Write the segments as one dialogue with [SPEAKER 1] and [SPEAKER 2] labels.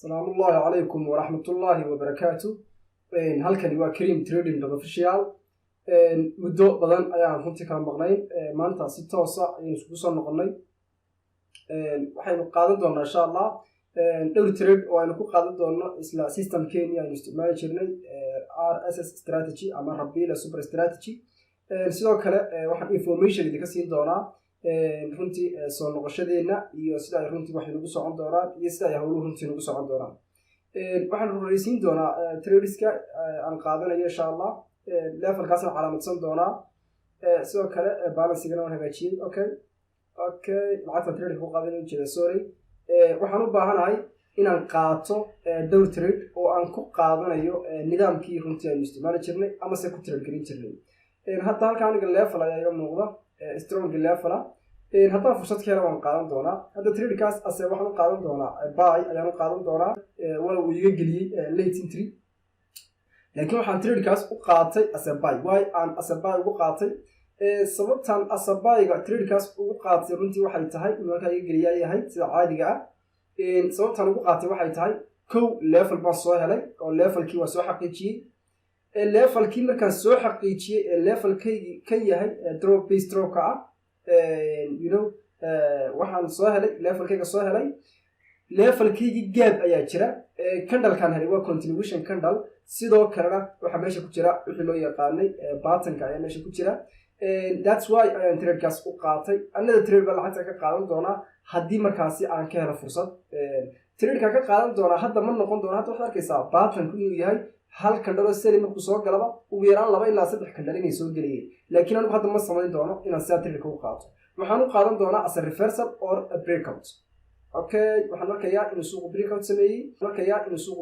[SPEAKER 1] السلام الله عليكم ورحمة الله وبركاته. halkani waa Karim Trading Official. muddo badan ayaan runtii kala maqnay maanta si toos ah ayaan isku soo noqonay. waxaynu qaadan doonaa insha Allah dhowr trade oo aynu ku qaadan doono isla system Kenya aynu isticmaali jirnay RSS strategy ama Rabila super strategy. sidoo kale waxaan information idinka siin doonaa runtii soo noqoshadeena iyo sida ay runtii wax lagu socon doonaan iyo sida ay hawluhu runtii lagu socon doonaan. waxaan raraysiin doonaa tradeska aan qaadanayo insha Allah levelkaas aan calaamadsan doonaa sidoo kale balance-gana waan hagaajiyay. okay lacagta trade ku qaadanayo jeeda sorry waxaan u baahanahay inaan qaato dhowr trade oo aan ku qaadanayo nidaamkii runtii aan isticmaali jirnay ama se ku trade garin jirnay. hadda halkaan aniga level ayaa iga muuqda strong level haddana fursad ka hela waan qaadan doonaa. hadda tradekaas ase waxaan u qaadan doonaa buy ayaan u qaadan doonaa wala uu iga geliyey late entry laakiin waxaan tradekaas u qaatay ase buy why aan ase buy ugu qaatay sababtan ase buyga tradekaas ugu qaatay runtii waxay tahay inuu halkaa iga geliyaa yahay sida caadiga ah. sababtan ugu qaatay waxay tahay kow level baan soo helay oo levelkii waa soo xaqiijiyey levelkii markaan soo xaqiijiyey levelkaygii ka yahay drop base dropka ah waxaan soo helay levelkayga soo helay levelkaygii gaab ayaa jira candlekan helay waa continuation candle sidoo kalena waxaa meesha ku jira wixii loo yaqaanay buttonka ayaa meesha ku jira that's why ayaan tradekaas u qaatay. another trade baa lacagta ka qaadan doonaa haddii markaasi aan ka helo fursad. tradeka ka qaadan doonaa hadda ma noqon doona hadda waxaad arkaysaa buttonku inuu yahay hal candle seli markuu soo galaba ugu yaraan 2 ilaa 3 candle inay soo geliyeen laakiin anigu hadda ma samayn doono inaan sidaa tradeka u qaato. waxaan u qaadan doonaa as a reversal or a breakout. waxaan arkayaa inuu suuqu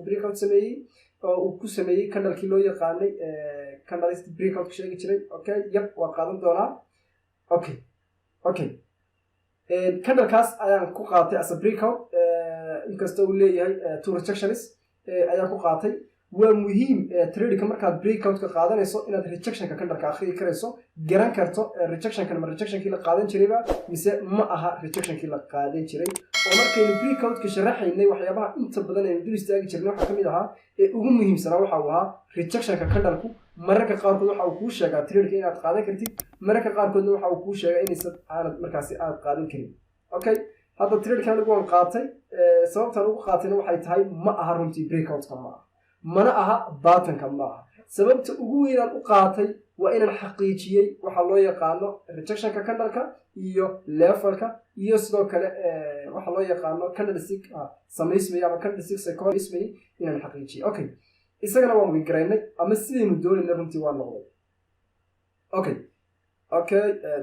[SPEAKER 1] breakout sameeyey oo uu ku sameeyey candlekii loo yaqaanay candlestic breakout ka sheegi jiray. waa qaadan doonaa. candlekaas ayaan ku qaatay as a breakout inkastoo uu leeyahay two rejections ayaan ku qaatay. waa muhiim tradeka markaad breakout-ka qaadanayso inaad rejectionka candleka akhriyi karayso garan karto rejectionkan ma rejectionkii la qaadan jirayba mise ma aha rejectionkii la qaadan jiray. oo markaynu breakout-ka sharaxaynay waxyaabaha inta badan aynu dul istaagi jirnay waxaa ka mid ahaa ugu muhiimsanaa waxa uu ahaa rejectionka candleku mararka qaarkood waxa uu kuu sheegaa tradeka inaad qaadan kartid mararka qaarkoodna waxa uu kuu sheegaa inaysan aanad markaasi aad qaadan karin. hadda tradeka anigu waan qaatay sababtaan ugu qaatayna waxay tahay ma aha runtii breakout-ka ma aha mana aha buttonka ma aha. sababta ugu weynaan u qaatay waa inaan xaqiijiyey waxaa loo yaqaano rejectionka candleka iyo levelka iyo sidoo kale waxaa loo yaqaano candlestick samaysmay ama candlestick psychology inaan xaqiijiyey. isagana waan wigaraynay ama sidaynu doonayna runtii waa noqday.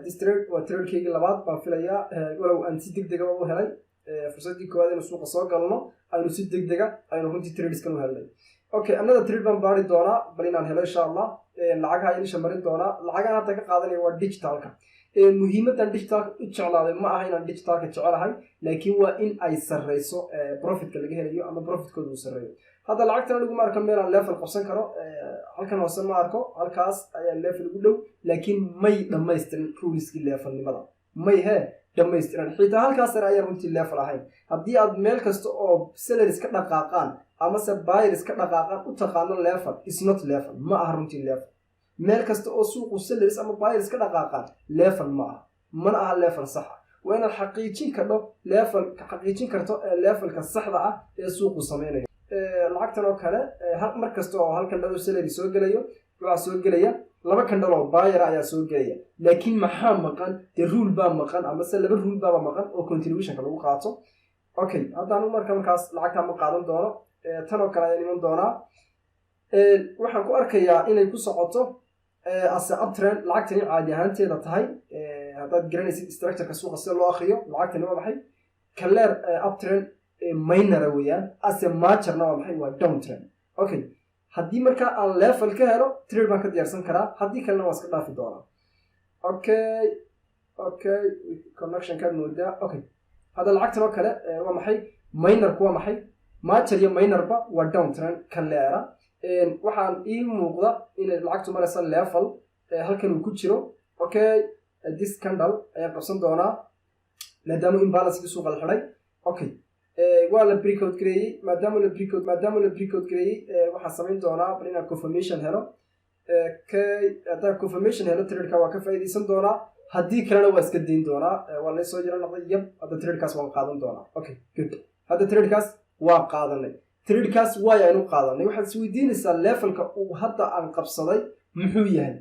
[SPEAKER 1] this trade waa tradekeygii labaad baan filayaa walow aan si degdega u helay fursadii koowaad inuu suuqa soo galno aynu si degdega aynu runtii tradeskan u helnay. another trade baan baari doonaa bal inaan helo insha Allah lacagaha ayaan isha marin doonaa. lacagaan hadda ka qaadanaya waa digitalka. muhiimadan digitalka u jeclaaday ma aha inaan digitalka jecelahay laakiin waa in ay sarreyso profitka laga helayo ama profitkooda uu sarreeyo. hadda lacagtan anigu ma arko meel aan level qabsan karo halkan hoose ma arko halkaas ayaa level ugu dhow laakiin may dhammaystirin ruleskii levelnimada may dhammaystiran xitaa halkaas sare ayaan runtii level ahayn. haddii aad meel kasta oo sellers ka dhaqaaqaan ama se buyers ka dhaqaaqaan u taqaano level is not level ma aha runtii level. meel kasta oo suuqu sellers ama buyers ka dhaqaaqaan level ma aha mana aha level sax ah. waa inaad xaqiijin karto levelka saxda ah ee suuqu sameynayo. lacagtan oo kale mar kasta oo halkan dhalo sellers soo gelayo waxaa soo gelaya 2 candle oo buyer ayaa soo gelaya laakiin maxaa maqan de rule baa maqan ama se 2 rule baa maqan oo continuationka lagu qaato. haddaan markaas lacagta ma qaadan doono tan oo kale ayaan iman doonaa. waxaan ku arkayaa inay ku socoto as a uptrend lacagtani caadi ahaanteeda tahay haddaad garanaysid structureka suuqa sida loo akhriyo lacagtani waa maxay clear uptrend minor weeyaan as a majorna waa maxay waa downtrend. haddii markaa aan level ka helo trade baan ka diyaarsan karaa haddii kalena waan iska dhaafi doonaa. connectionkaad moodaa. hadda lacagtan oo kale waa maxay minorku waa maxay major iyo minorba waa downtrend cleara. waxaan ii muuqda inay lacagtu maraysa level halkan uu ku jiro. this candle ayaan qabsan doonaa maadaama imbalance suuqa la xiray. waa la breakout gareeyey maadaama la breakout gareeyey waxaan samayn doonaa bal inaan confirmation helo haddaan confirmation helo tradeka waa ka faa'iidaysan doonaa haddii kalena waa iska dayn doonaa waa la soo jira noqday yab hadda tradekaas waan qaadan doonaa okay good hadda tradekaas waa qaadanay tradekaas waayaynu qaadanay waxaad isweydiinaysaa levelka uu hadda aan qabsaday muxuu yahay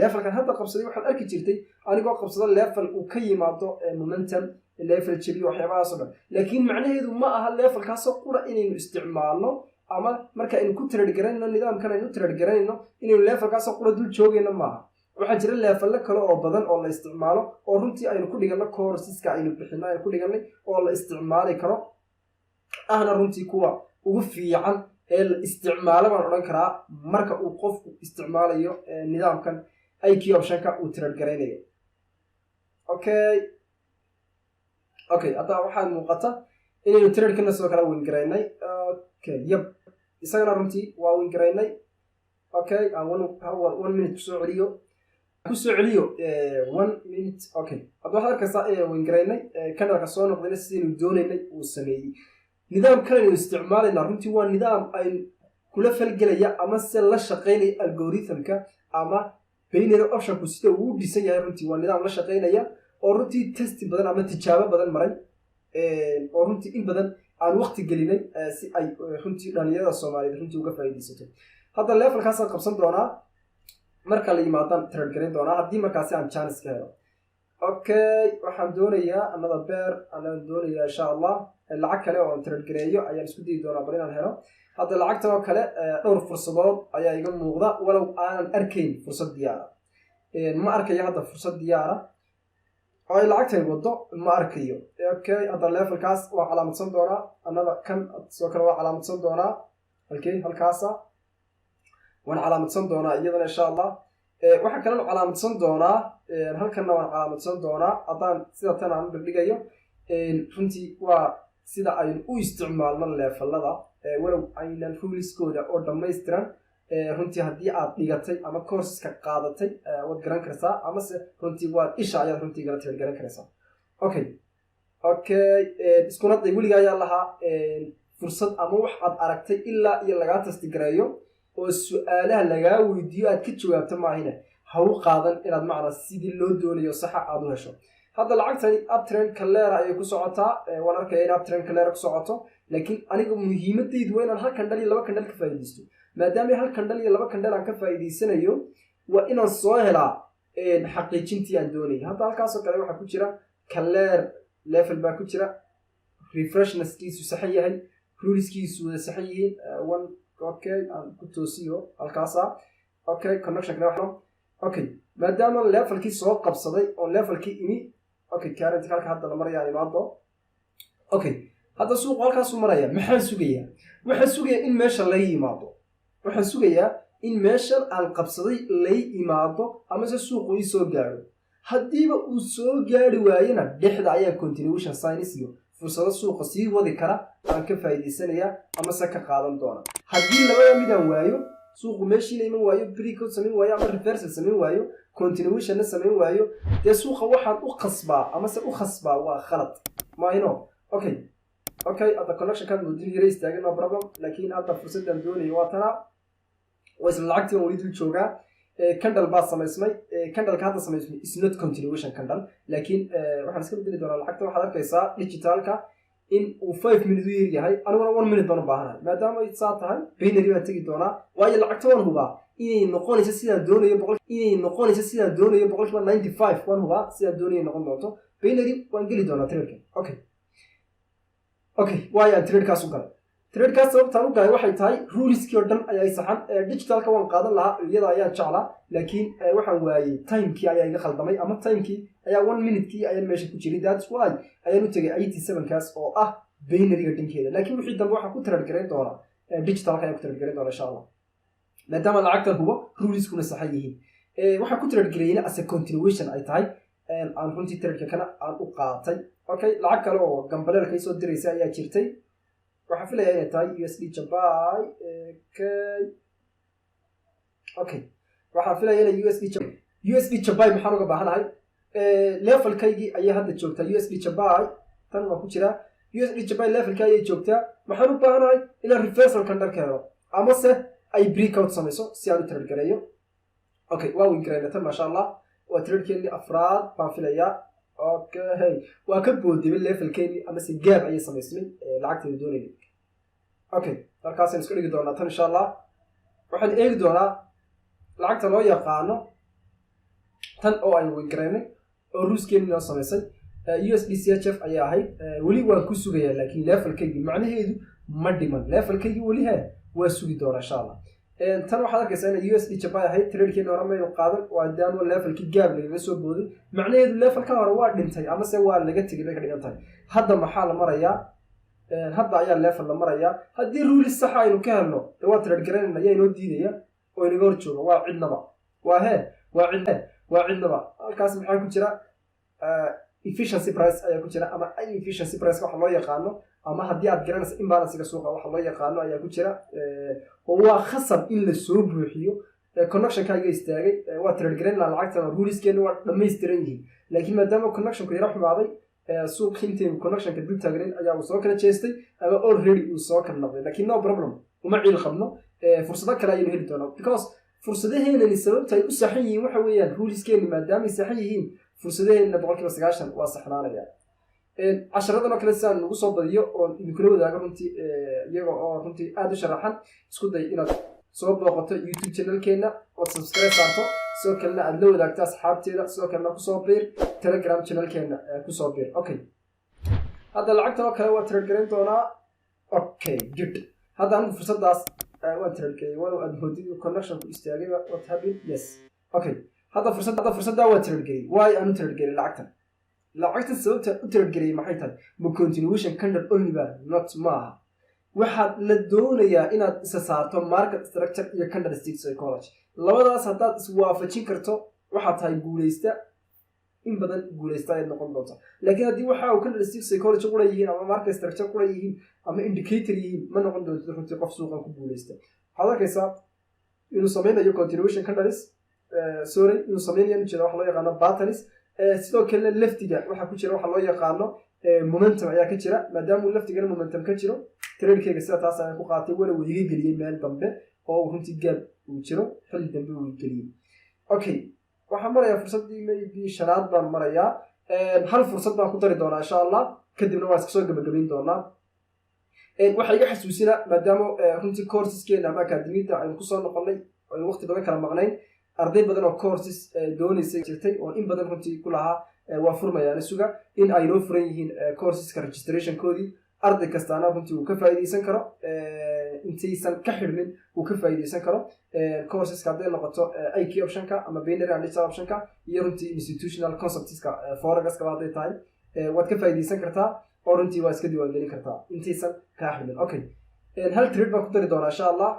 [SPEAKER 1] levelkan hadda qabsaday waxaad arki jirtay anigoo qabsada level uu ka yimaado momentum level jabi waxyaabahaas oo dhan laakiin macnaheedu ma aha levelkaasoo qura inaynu isticmaalno ama marka aynu ku trade garanayno nidaamkan aynu trade garanayno inaynu levelkaasoo qura dul joogayno maaha waxaa jira leefallo kale oo badan oo la isticmaalo oo runtii aynu ku dhiganno courseska aynu bixino aynu ku dhigannay oo la isticmaali karo ahna runtii kuwa ugu fiican ee la isticmaalo baan odhan karaa marka uu qofku isticmaalayo nidaamkan IQ optionka uu trade garaynayo okay hadda waxaa muuqata inaynu tradekana soo kala win garaynay okay yab isagana runtii waa win garaynay okay one minute kusoo celiyo 1 minute okay hadda waxaad arkaysaa inaynu win garaynay kanalka soo noqdayna sidaynu doonaynay uu sameeyey nidaamkan aynu isticmaalayna runtii waa nidaam aynu kula falgelaya ama se la shaqaynaya algorithmka ama binary optionku sida uu dhisan yahay runtii waa nidaam la shaqaynaya oo runtii testi badan ama tijaabo badan maray oo runtii in badan aan waqti gelinay si ay runtii dhalinyarada Soomaaliyeed runtii uga faa'iideysato hadda levelkaas aan qabsan doonaa marka la yimaadaan trade garan doonaa haddii markaasi aan chance ka helo okay waxaan doonayaa another bear anaan doonayaa insha Allah lacag kale oo trade gareeyo ayaan isku dayi doonaa bal inaan helo hadda lacagtan oo kale dhowr fursadood ayaa iga muuqda walow aanan arkayn fursad diyaara ma arkayo hadda fursad diyaara oo ay lacagtay wado ma arkayo okay hadda levelkaas waa calaamadsan doonaa another kan soo kale waa calaamadsan doonaa halkaasa waan calaamadsan doonaa iyadana insha Allah waxa kale oo calaamadsan doonaa halkanna waan calaamadsan doonaa haddaan sida tan aan dhigayo runtii waa sida aynu u isticmaalno levelada walow aynan ruleskooda oo dhammaystiran runtii haddii aad dhigatay ama courseska qaadatay waad garan kartaa ama se runtii waad isha ayaad runtii gala trade garan karaysaa okay iskuna day weligaa ayaa lahaa fursad ama wax aad aragtay ilaa iyo lagaa tastigareeyo oo su-aalaha lagaa weydiiyo aad ka jawaabto maahina ha u qaadan inaad macna sidii loo doonayo saxa aad u hesho hadda lacagtani uptrend kalera ayay ku socotaa waan arkaya in uptrend kalera ku socoto laakiin aniga muhiimadaydu waa inaan hal kandhal iyo laba kandhal ka faa'iidaysto maadaama hal kandhal iyo laba kandhal aan ka faa'iidaysanayo waa inaan soo helaa xaqiijintii aan doonayay hadda halkaasoo kale waxaa ku jira kaler level baa ku jira refreshness-kiisu saxan yahay ruleskiisu wada saxan yihiin okay aan ku toosiyo halkaasa okay connection okay maadaama levelkii soo qabsaday oo levelkii imi okay current halka hadda la maraya imaado okay hadda suuq halkaas u maraya maxaan sugayaa in meesha la yimaado waxaan sugayaa in meeshan aan qabsaday la yimaado ama se suuqu ii soo gaaro haddiiba uu soo gaari waayana dhexda ayaa continuation signs iyo fursado suuqa sii wadi kara aan ka faa'iideysanayaa ama se ka qaadan doona haddii labada midaan waayo suuqu meeshiina iman waayo breakout samayn waayo ama reversal samayn waayo continuationna samayn waayo dee suuqa waxaan u khasbaa ama se u khasbaa waa khalad maahino okay hadda connection kan muudin yara istaagin no problem laakiin hadda fursaddan doonayo waa tana waa isla lacagtii aan weli dul joogaa candle baa samaysmay candleka hadda samaysmay is not continuation candle laakiin waxaan iska bedeli doonaa lacagta waxaad arkaysaa digitalka in uu 5 minute u yar yahay aniguna 1 minute baan u baahanahay maadaama ay saa tahay binary baan tegi doonaa waayo lacagta waan hubaa inay noqonayso sidaan doonayo boqolkiiba 95 waan hubaa sidaan doonayo noqon doonto binary waan geli doonaa tradeka okay waayo aan tradekaas u galay tradekaas sababtaan u galay waxay tahay ruleskii oo dhan ayaa saxan digitalka waan qaadan lahaa iyada ayaan jeclaa laakiin waxaan waayey timekii ayaa iga khaldamay ama timekii ayaa 1 minute-kii ayaan meesha ku jiray that's why ayaan u tegay 87kaas oo ah binaryga dhankeeda laakiin wixii dambe waxaan ku trade garan doonaa digitalka ayaan ku trade garan doonaa insha Allah maadaama lacagtan hubo ruleskuna saxan yihiin waxaan ku trade garayna as a continuation ay tahay aan runtii tradeka kana aan u qaatay okay lacag kale oo gambaleelka soo diraysa ayaa jirtay waxaan filayaa inay tahay USD Jabai okay waxaan filayaa inay USD Jabai maxaan uga baahanahay levelkaygii ayaa hadda joogtaa USD Jabai tan waa ku jira USD Japan levelka ayay joogtaa waxaan u baahanahay inaan reversal candle keeno ama se ay breakout samayso si aan u trade gareeyo okay waa win gareynata masha Allah waa trade keeni afraad baan filayaa okay waa ka boodibay level keeni ama se gaab ayay samaysmay lacagteeda doonayay okay halkaas isku dhigi doonaa tan insha Allah waxaan eegi doonaa lacagta loo yaqaano tan oo ay win gareynay oo ruuskeeni noo samaysay USD CHF ayaa ahayd weli waan ku sugayaa laakiin levelkaygi macnaheedu ma dhiman levelkaygi weli waa sugi doonaa insha Allah tan waxaad arkaysaa in USD Japan ahayd tradekeena hore maynu qaadan waa daamo levelkii gaab laga soo booday macnaheedu levelka hore waa dhintay ama se waa laga tegay bay ka dhigan tahay hadda maxaa la marayaa hadda ayaa level la marayaa haddii rules sax aynu ka helno waa trade gareynayna ayaa inoo diidaya oo inaga hor jooga waa cidnaba waa cidnaba halkaas maxaa ku jira efficiency price ayaa ku jira ama inefficiency price waxa loo yaqaano ama haddii aad garanayso imbalance-ga suuqa waxa loo yaqaano ayaa ku jira oo waa khasab in la soo buuxiyo connection-kaaga istaagay waa trade gareynayna lacagtana ruleskeena waa dhammaystiran yihiin laakiin maadaama connection-ku yara xumaaday suuq intii connection-ka dul taagnayn ayaa uu soo kala jeestay ama already uu soo kala noqday laakiin no problem uma ciil qabno fursado kale ayaynu heli doonaa because fursadaheenani sababta ay u saxan yihiin waxa weeyaan ruleskeeni maadaama ay saxan yihiin fursadaheenna 90% waa saxnaanaya casharadan oo kale sidaan nagu soo badiyo oo idinkula wadaago runtii iyaga oo runtii aad u sharaxan isku day inaad soo booqato YouTube channelkeena oo subscribe saarto sidoo kalena aad la wadaagto asxaabteeda sidoo kalena kusoo biir Telegram channelkeena kusoo biir okay hadda lacagtan oo kale waa trade gareyn doonaa okay good hadda aan fursadaas waa trade gareey waa aad moodid connection ku istaagay what happened yes okay hadda fursadda waa trade gareey why aan trade gareey lacagtan sababta u trade gareey maxay tahay ma continuation candle only ba not ma waxaad la doonayaa inaad isa saarto market structure iyo candlestick psychology labadaas haddaad iswaafajin karto waxaad tahay guuleysta in badan guuleysta ay noqon doonto laakiin haddii waxa uu candlestick psychology qura yihiin ama market structure qura yihiin ama indicator yihiin ma noqon doonto runtii qof suuqan ku guuleysta waxaad arkaysaa inuu sameynayo continuation candles inuu sameynayo jira wax loo yaqaano patterns sidoo kale leftiga waxa ku jira waxa loo yaqaano momentum ayaa ka jira maadaama leftigana momentum ka jiro trade-kayga sida taas ayaan ku qaatay wala wadiga geliyay meel dambe oo runtii gaab uu jiro xilli dambe uu geliyay okay waxaan marayaa fursadii maybe shanaad baan marayaa hal fursad baan ku dari doonaa insha Allah kadibna waan iska soo gabagabayn doonaa waxa iga xasuusina maadaama runtii courses-keena ama academy-da aynu ku soo noqonay oo waqti badan kala maqnayn arday badan oo courses doonaysay jirtay oo in badan runtii ku lahaa waa furmayaan suga in ay noo furan yihiin courseska registration-koodii arday kastaana runtii uu ka faa'iideysan karo intaysan ka xirmin uu ka faa'iideysan karo courseska hadday noqoto IQ option-ka ama binary and digital option-ka iyo runtii institutional conceptska forex-ka hadday tahay waad ka faa'iideysan kartaa oo runtii waa iska diiwaangelin kartaa intaysan kaa xirmin okay hal trade baan ku dari doonaa insha Allah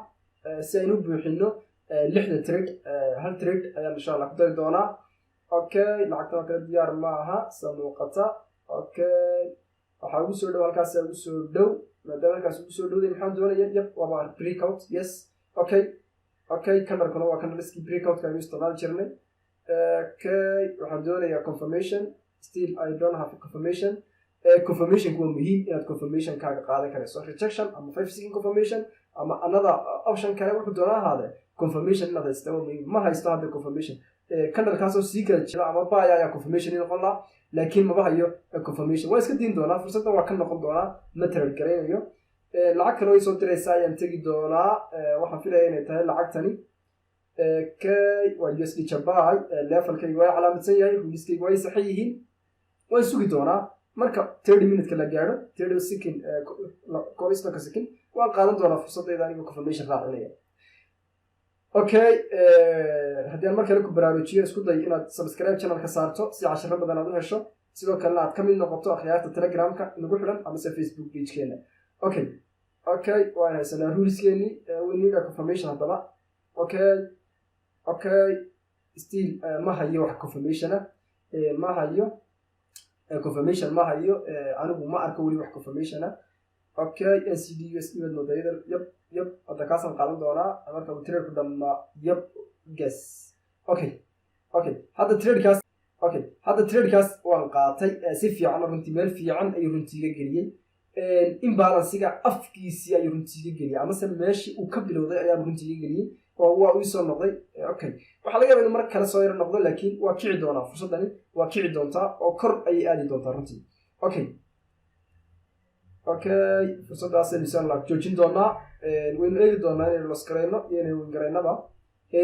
[SPEAKER 1] si aynu buuxino 6 trade hal trade ayaan insha Allah ku dari doonaa okay lacagta kala diyaar ma aha samuuqata okay waxa ugu soo dhow halkaas ugu soo dhow maadaama halkaas ugu soo dhowday maxaan doonayaa yep waa breakout yes okay candle waa candlestick breakout ka ayuu isticmaali jirnay okay waxaan doonayaa confirmation still I don't have confirmation confirmation waa muhiim inaad confirmation kaaga qaadan karayso rejection ama 5 second confirmation ama another option kale wuxuu doonaa ahaade confirmation inaad haysto waa muhiim ma haysto hadda confirmation candle kaasoo sii kala jira ama buy ayaa confirmation noqon lahaa laakiin maba hayo confirmation waa iska diin doonaa fursadda waa ka noqon doonaa ma trade gareynayo lacag kale way soo diraysaa ayaan tegi doonaa waxaan filayaa inay tahay lacagtani waa USD Japan levelkayga waa calaamadsan yahay ruliskayga way sax yihiin waan sugi doonaa marka 30 minutes la gaaro 30 second kooriska second waan qaadan doonaa fursaddeeda aniga confirmation raacinaya okay haddii aan markale ku baraarujiyo isku day inaad subscribe channel-ka saarto si casharo badan aad u hesho sidoo kalena aad ka mid noqoto akhyaarta Telegram-ka inagu xidhan ama Facebook page-keena okay waan haysanaa rules-keeni we need a confirmation haddaba okay still ma hayo wax confirmation ma hayo confirmation ma hayo anigu ma arko weli wax confirmation okay NCD USD wadnodayda yep hadda kaasan qaadan doonaa marka uu trade ku dhamma yep guess okay hadda trade kaas waan qaatay si fiican runtii meel fiican ayuu runtii ga geliyay imbalansiga afkiisii ayuu runtii iga geliyay amase meeshii uu ka bilowday ayaa runtii iga geliyay oo waa uu soo noqday okay waxa laga yaabaa in mar kale soo yar noqdo laakiin waa kici doonaa fursadani waa kici doontaa oo kor ay aadi doontaa runtii okay fursadaas insha Allah joojin doonaa waynu eegi doonaa inaynu laskareyno iyo inaynu gareynaba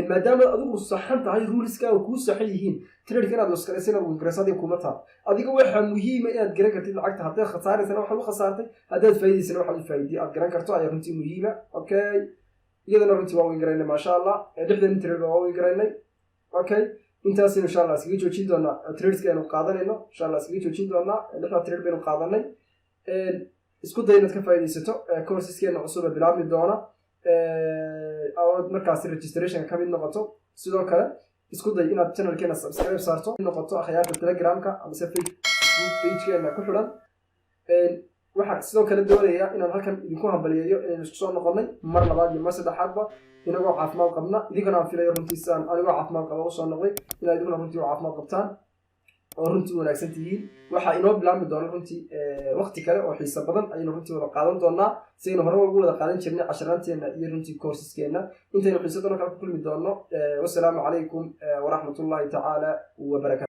[SPEAKER 1] maadaama adigu saxan tahay ruleska oo ku saxan yihiin trade inaad laskareysan oo garasadi kuma taa adiga waxa muhiim ah inaad garan kartid lacagta haddii khasaaraysan waxa u khasaartay haddaad faa'iideysan waxa u faa'iiday aad garan karto ayaa runtii muhiim ah okay iyadana runtii waa weyn gareynay ma sha Allah dhixdan trade waa weyn gareynay okay intaas insha Allah iskaga joojin doonaa tradeska aynu qaadanayno insha Allah iskaga joojin doonaa dhixda trade baynu qaadanay isku day inaad ka faa'iideysato courses-keena cusub ee bilaabmi doona aad markaas registration ka mid noqoto sidoo kale isku day inaad channel-keena subscribe saarto noqoto akhyaarta Telegram-ka ama Facebook page-keena ku xiran waxa sidoo kale doonaya inaan halkan idinku hambaliyeeyo inaan isku soo noqonay mar labaad iyo mar saddexaadba inagoo caafimaad qabna idinkana aan filayo runtiisaan anigoo caafimaad qaba u soo noqday inaad idinku runtii caafimaad qabtaan oo runtii wanaagsan tihiin waxa inoo bilaabmi doona runtii waqti kale oo xiiso badan ayaynu runtii wada qaadan doonaa sidaynu hore ugu wada qaadan jirnay casharanteena iyo runtii courses-keena intaynu xiiso doona kala ku kulmi doono wassalaamu calaykum waraxmatullaahi tacaala wabarakaatu